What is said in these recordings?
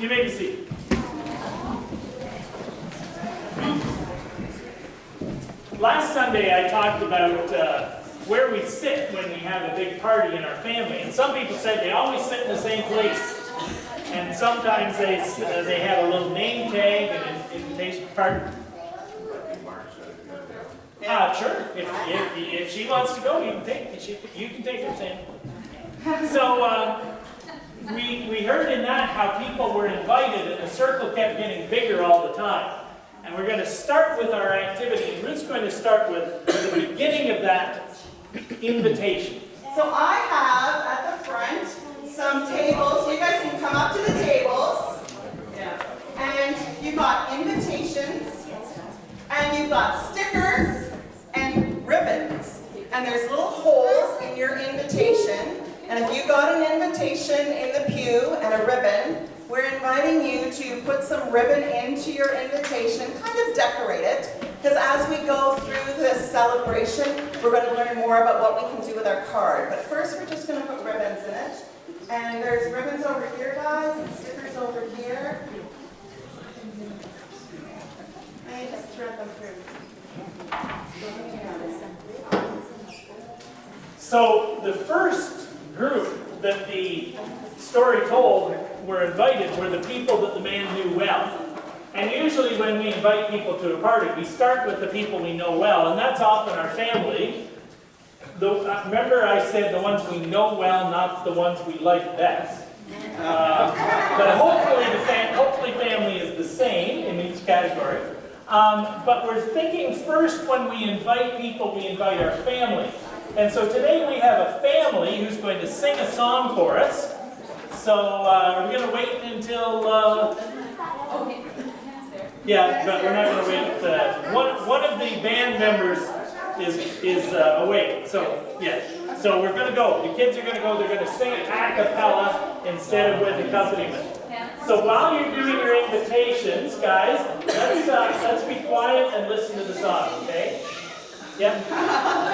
You may be seated. Last Sunday I talked about where we sit when we have a big party in our family. And some people said they always sit in the same place. And sometimes they have a little name tag and an invitation card. Sure. If she wants to go, you can take her, Sam. So we heard in that how people were invited and the circle kept getting bigger all the time. And we're going to start with our activity. And Ruth's going to start with the beginning of that invitation. So I have at the front some tables. You guys can come up to the tables. Yeah. And you've got invitations. And you've got stickers and ribbons. And there's little holes in your invitation. And if you got an invitation in the pew and a ribbon, we're inviting you to put some ribbon into your invitation, kind of decorate it, because as we go through this celebration, we're going to learn more about what we can do with our card. But first, we're just going to put ribbons in it. And there's ribbons over here, guys, and stickers over here. And you just thread them through. So the first group that the story told were invited were the people that the man knew well. And usually when we invite people to a party, we start with the people we know well, and that's often our family. Remember I said the ones we know well, not the ones we like best. But hopefully family is the same in each category. But we're thinking first when we invite people, we invite our family. And so today we have a family who's going to sing a song for us. So we're going to wait until... yeah, but we're not going to wait. One of the band members is away. So, yeah. So we're going to go. The kids are going to go. They're going to sing a cappella instead of with accompaniment. So while you're doing your invitations, guys, let's be quiet and listen to the song, okay? Yep.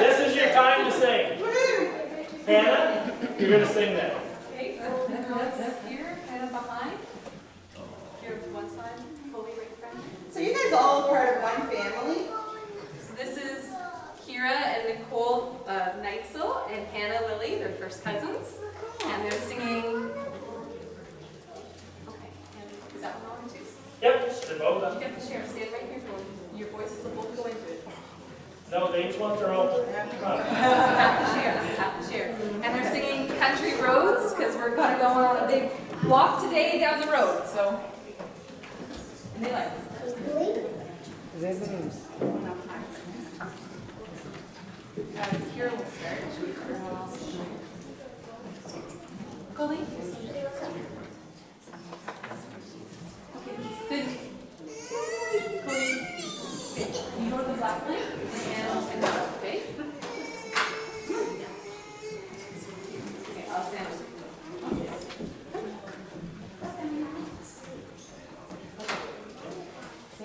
This is your time to sing. Hannah, you're going to sing that. Okay, the girls here, kind of behind. Here, one side, fully right front. So you guys all part of one family? So this is Kira and Nicole Neitzel and Hannah Lily, they're first cousins. And they're singing... Okay, and is that one on too? Yep, they're both up. You have to share, stand right here, so your voices will both go into it. No, they each want their own. Have to share. And they're singing Country Roads, because we're going to go on a big walk today down the road, so. And they like it. Here we'll start. Colleen? Okay, good. Colleen, good. You go to the black line, and I'll stand up, okay? Okay, I'll stand up.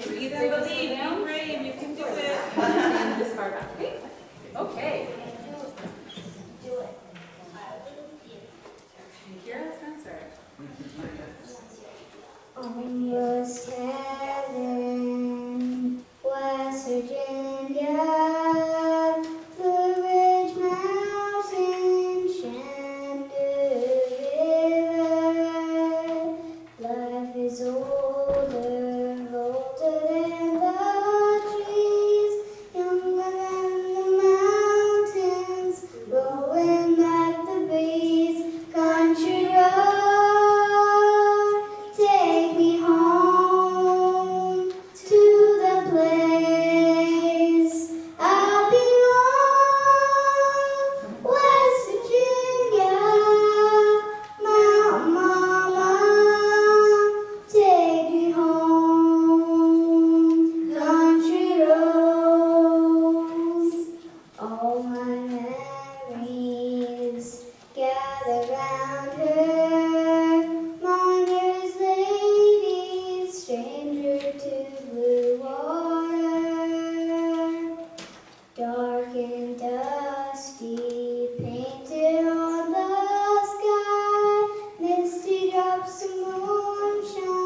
Breathe and believe, be brave, you can do it. And this far back, okay? Okay. Do it. Kira's gonna start. On your seven, West Virginia, Blue Ridge Mountain, Shenandoah River, life is older than the trees, younger than the mountains, blowing like the breeze, country road, take me home to the place I belong, West Virginia, Mountain Mama, take me home, country roads, all my memories gather round her, mother's lady, stranger to blue water, dark and dusty, painted on the sky, misty drops of moonshine.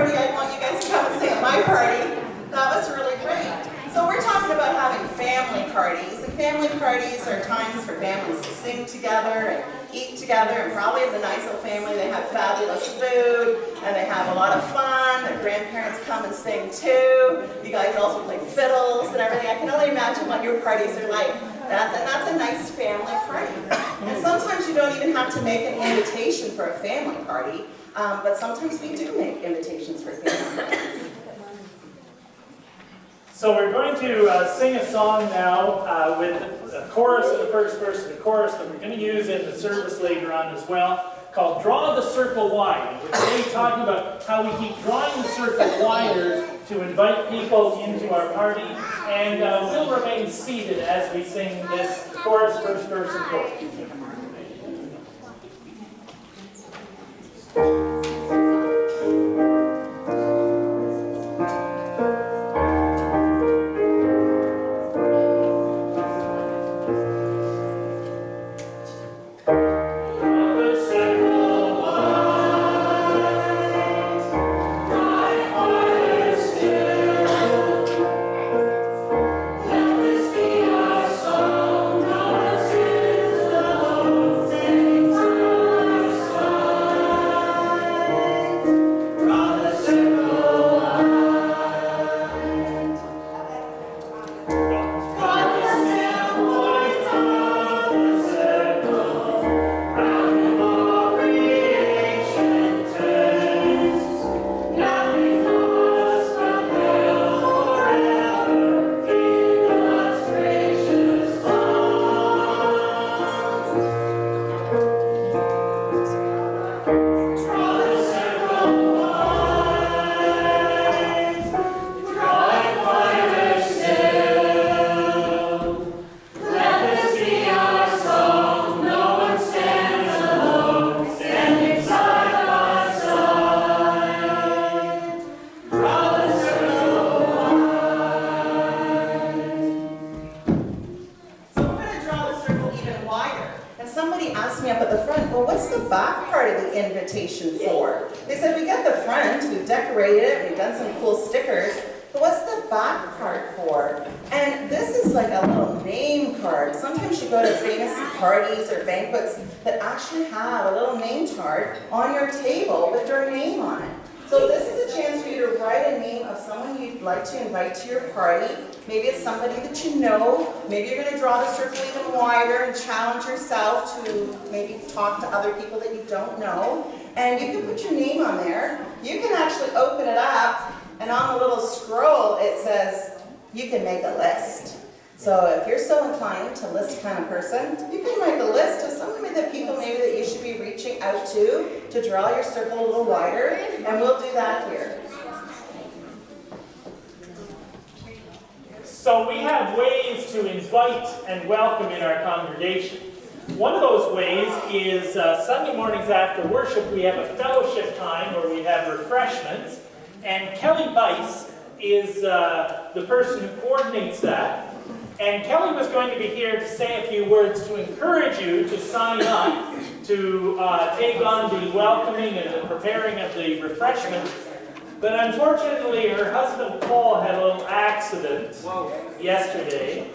party, I want you guys to come and sing at my party. That was really great. So we're talking about having family parties, and family parties are times for families to sing together and eat together, and probably as a nice little family, they have fabulous food, and they have a lot of fun. Their grandparents come and sing too. You guys also play fiddles and everything. I can only imagine what your parties are like. That's a nice family party. And sometimes you don't even have to make an invitation for a family party, but sometimes we do make invitations for family parties. So we're going to sing a song now with a chorus in the first verse and a chorus that we're going to use in the service later on as well, called Draw the Circle Wide. We're going to be talking about how we keep drawing the circle wider to invite people into our party, and we'll remain seated as we sing this chorus, first verse, and chorus. Invitation for. They said, we got the front, we've decorated it, we've done some cool stickers, but what's the back part for? And this is like a little name card. Sometimes you go to famous parties or banquets that actually have a little name card on your table with your name on it. So this is a chance for you to write a name of someone you'd like to invite to your party. Maybe it's somebody that you know. Maybe you're going to draw the circle even wider and challenge yourself to maybe talk to other people that you don't know. And you can put your name on there. You can actually open it up, and on the little scroll it says, you can make a list. So if you're so inclined to list kind of person, you can make a list of some of the people maybe that you should be reaching out to draw your circle a little wider, and we'll do that here. So we have ways to invite and welcome in our congregation. One of those ways is Sunday mornings after worship, we have a fellowship time where we have refreshments, and Kelly Bice is the person who coordinates that. And Kelly was going to be here to say a few words to encourage you to sign up to take on the welcoming and the preparing of the refreshments. But unfortunately, her husband Paul had a little accident yesterday.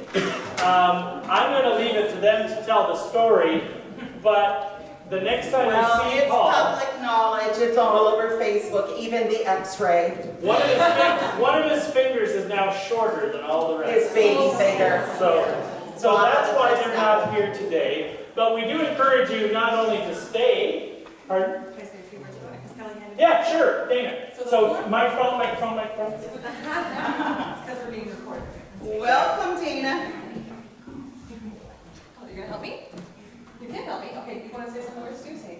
I'm going to leave it to them to tell the story, but the next time we see Paul... Well, it's public knowledge. It's all over Facebook, even the x-ray. One of his fingers is now shorter than all the rest. His baby finger. So that's why they're not here today. But we do encourage you not only to stay... Pardon? Can I say a few words about it? Because Kelly handed Yeah, sure, Dana. So microphone. Because we're being recorded. Welcome, Dana. Oh, you're going to help me? You can help me. Okay, you want to say some words too? Say.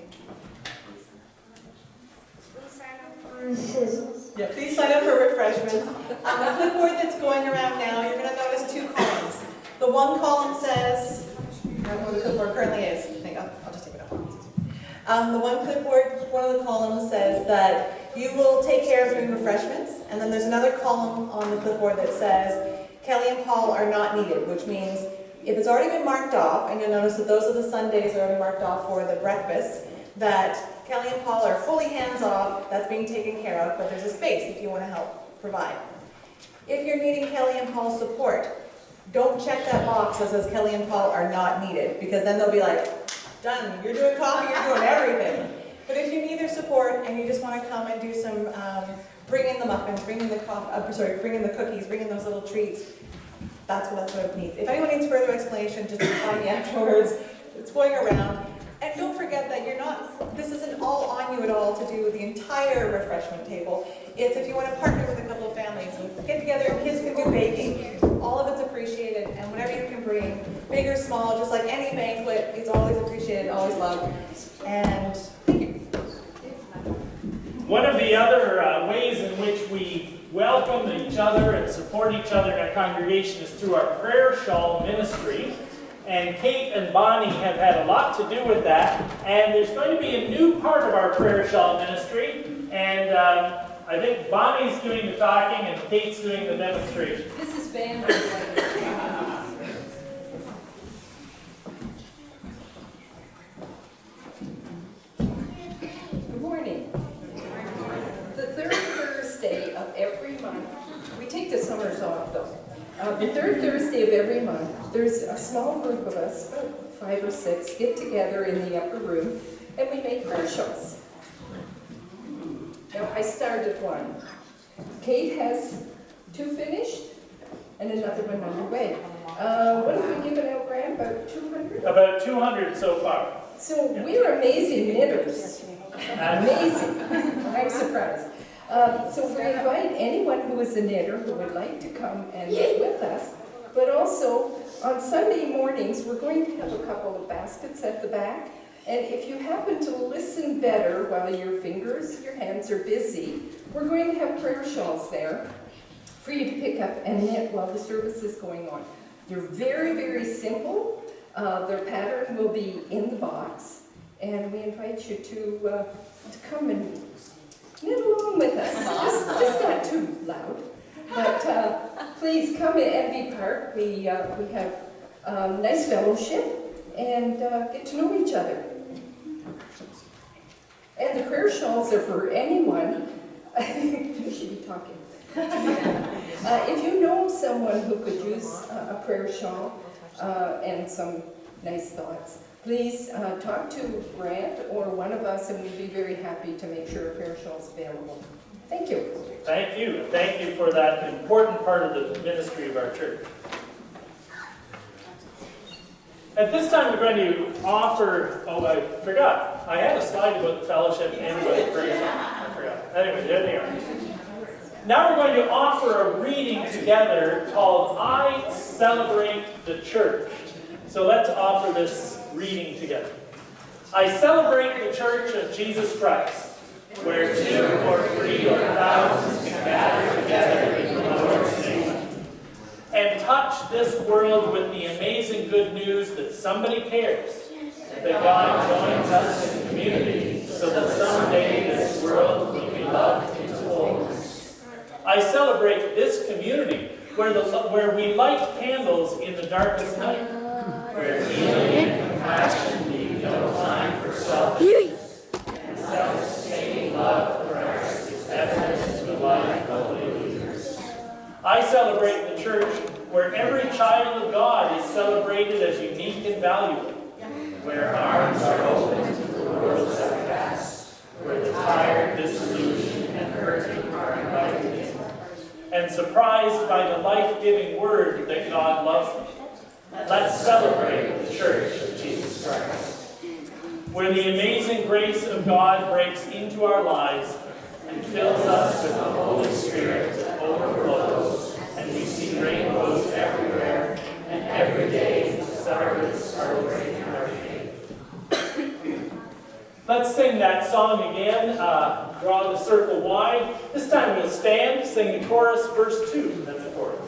Yeah, please sign up for refreshments. On the clipboard that's going around now, you're going to notice two columns. The one column says, I don't know where the clipboard currently is. I'll just take it off. The one clipboard, one of the columns says that you will take care of doing refreshments, and then there's another column on the clipboard that says Kelly and Paul are not needed, which means if it's already been marked off, and you'll notice that those are the Sundays that are already marked off for the breakfast, that Kelly and Paul are fully hands-off, that's being taken care of, but there's a space if you want to help provide. If you're needing Kelly and Paul's support, don't check that box that says Kelly and Paul are not needed, because then they'll be like, done, you're doing coffee, you're doing everything. But if you need their support and you just want to come and do some, bring in the muffins, bring in the bring in the cookies, bring in those little treats, that's what it needs. If anyone needs further explanation, just find me afterwards. It's going around. And don't forget that this isn't all on you at all to do the entire refreshment table. It's if you want to partner with a couple of families and get together, kids can do baking. All of it's appreciated, and whatever you can bring, big or small, just like any banquet, it's always appreciated, always loved. And thank you. One of the other ways in which we welcome each other and support each other in our congregation is through our prayer shawl ministry. And Kate and Bonnie have had a lot to do with that. And there's going to be a new part of our prayer shawl ministry. And I think Bonnie's doing the talking and Kate's doing the demonstration. This is Van. Good morning. The third Thursday of every month, we take the summers off though. The third Thursday of every month, there's a small group of us, about 5 or 6, get together in the upper room and we make prayer shawls. Now, I started one. Kate has 2 finished and another one underway. What have we given out, Graham? About 200? About 200 so far. So we're amazing knitters. Amazing. I'm surprised. So we invite anyone who is a knitter who would like to come and knit with us. But also, on Sunday mornings, we're going to have a couple of baskets at the back. And if you happen to listen better while your hands are busy, we're going to have prayer shawls there for you to pick up and knit while the service is going on. They're very, very simple. Their pattern will be in the box. And we invite you to come and knit along with us. Just not too loud. But please come in and be part. We have nice fellowship and get to know each other. And the prayer shawls are for anyone. You should be talking. If you know someone who could use a prayer shawl and some nice thoughts, please talk to Grant or one of us, and we'd be very happy to make sure a prayer shawl is available. Thank you. Thank you. Thank you for that important part of the ministry of our church. At this time, we're going to offer, I forgot. I had a slide about the fellowship and about the prayer shawl. I forgot. Anyway, there they are. Now we're going to offer a reading together called I Celebrate the Church. So let's offer this reading together. I celebrate the Church of Jesus Christ, where 2 or 3 or thousands can gather together in the Lord's name, and touch this world with the amazing good news that somebody cares, that God joins us in community so that someday this world will be loved into wholeness. I celebrate this community where we light candles in the darkest night, where healing and compassion leave no time for selfishness, and self-sustaining love for Christ is evident to the life of believers. I celebrate the church where every child of God is celebrated as unique and valuable, where arms are open to the world's outcasts, where the tired, disillusioned, and hurting are invited in, and surprised by the life-giving word that God loves them. Let's celebrate the Church of Jesus Christ, where the amazing grace of God breaks into our lives and fills us with the Holy Spirit that overflows, and we see rainbows everywhere, and every day stars are celebrating our faith. Let's sing that song again, Draw the Circle Wide. This time we'll stand, sing the chorus, verse 2, then the chorus.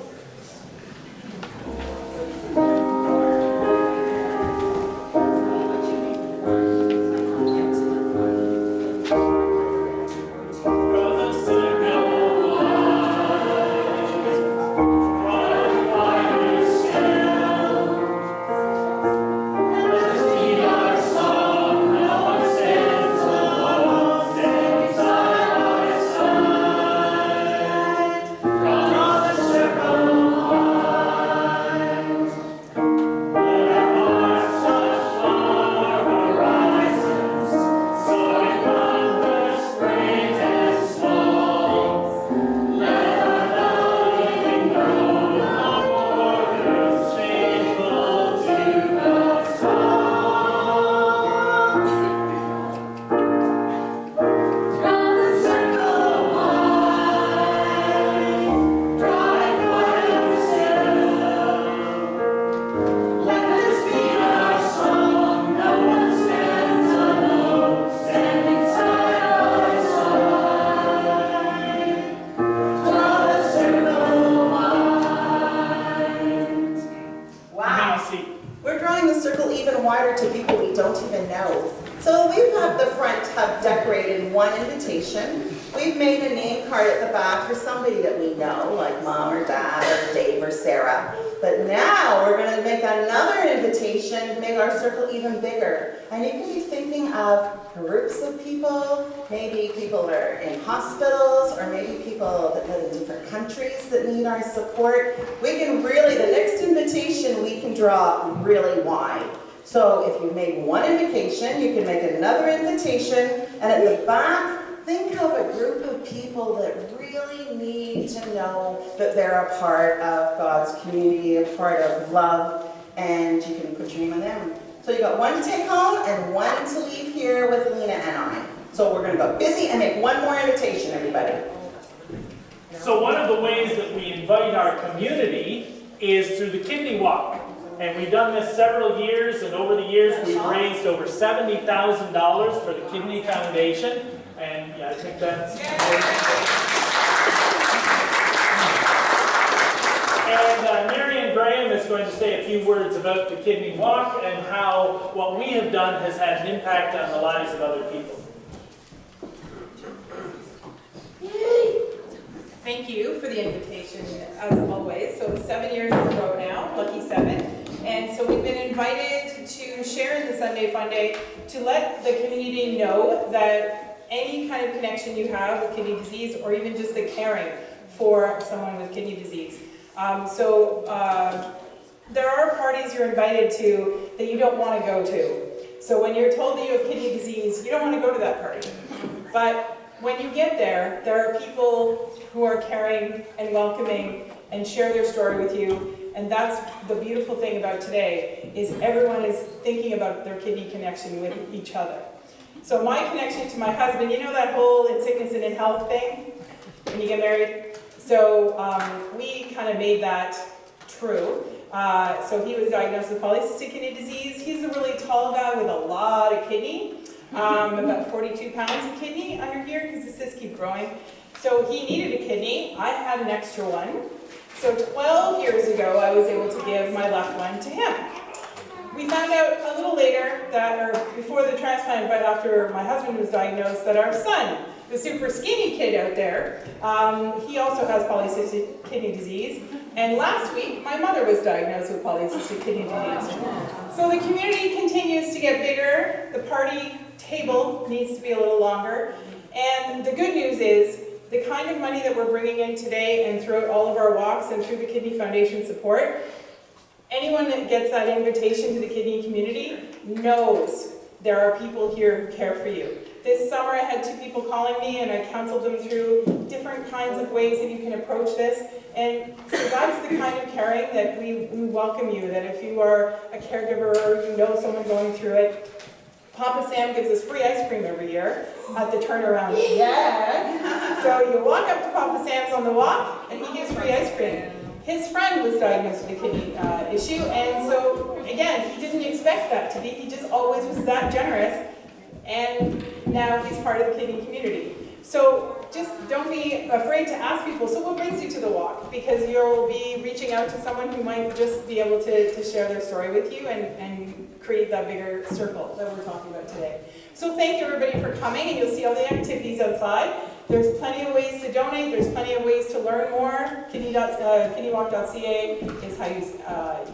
Let's lead our song, now stands the Lord. know. So we've had the front have decorated one invitation. We've made a name card at the back for somebody that we know, like Mom or Dad or Dave or Sarah. But now we're going to make another invitation to make our circle even bigger. And you can be thinking of groups of people, maybe people that are in hospitals, or maybe people that live in different countries that need our support. We can really, the next invitation we can draw really wide. So if you made one invitation, you can make another invitation, and at the back, think of a group of people that really need to know that they're a part of God's community, a part of love, and you can put your name on them. So you got one to take home and one to leave here with Lena and I. So we're going to go busy and make one more invitation, everybody. So one of the ways that we invite our community is through the kidney walk. And we've done this several years, and over the years we've raised over $70,000 for the Kidney Foundation. And yeah, I think that's And Marion Graham is going to say a few words about the kidney walk and how what we have done has had an impact on the lives of other people. Thank you for the invitation, as always. So 7 years in a row now, lucky 7. And so we've been invited to share in the Sunday Fun Day to let the community know that any kind of connection you have with kidney disease, or even just the caring for someone with kidney disease. There are parties you're invited to that you don't want to go to. So when you're told that you have kidney disease, you don't want to go to that party. But when you get there, there are people who are caring and welcoming and share their story with you. And that's the beautiful thing about today, is everyone is thinking about their kidney connection with each other. So my connection to my husband, you know that whole in sickness and in health thing when you get married? So we kind of made that true. So he was diagnosed with polycystic kidney disease. He's a really tall guy with a lot of kidney, about 42 pounds of kidney under here because the cysts keep growing. So he needed a kidney. I had an extra one. So 12 years ago, I was able to give my left one to him. We found out a little later that, or before the transplant, but after my husband was diagnosed, that our son, the super skinny kid out there, he also has polycystic kidney disease. And last week, my mother was diagnosed with polycystic kidney disease. So the community continues to get bigger. The party table needs to be a little longer. And the good news is, the kind of money that we're bringing in today and throughout all of our walks and through the Kidney Foundation support, anyone that gets that invitation to the kidney community knows there are people here who care for you. This summer I had 2 people calling me and I counseled them through different kinds of ways that you can approach this. And so that's the kind of caring that we welcome you, that if you are a caregiver or you know someone going through it, Papa Sam gives us free ice cream every year at the turnaround. Yeah. So you walk up to Papa Sam's on the walk, and he gives free ice cream. His friend was diagnosed with a kidney issue, and so, again, he didn't expect that to be. He just always was that generous, and now he's part of the kidney community. So just don't be afraid to ask people, so what brings you to the walk? Because you'll be reaching out to someone who might just be able to share their story with you and create that bigger circle that we're talking about today. So thank you everybody for coming, and you'll see all the activities outside. There's plenty of ways to donate, there's plenty of ways to learn more. Kidneywalk.ca is how you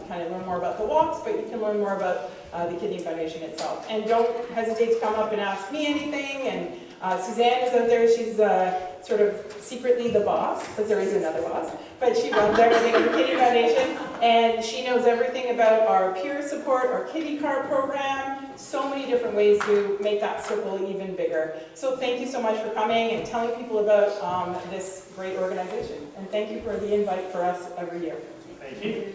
kind of learn more about the walks, but you can learn more about the Kidney Foundation itself. And don't hesitate to come up and ask me anything. And Suzanne is out there, she's sort of secretly the boss, because there is another boss, but she runs everything at the Kidney Foundation, and she knows everything about our peer support, our kidney card program, so many different ways to make that circle even bigger. So thank you so much for coming and telling people about this great organization. And thank you for the invite for us every year. Thank you.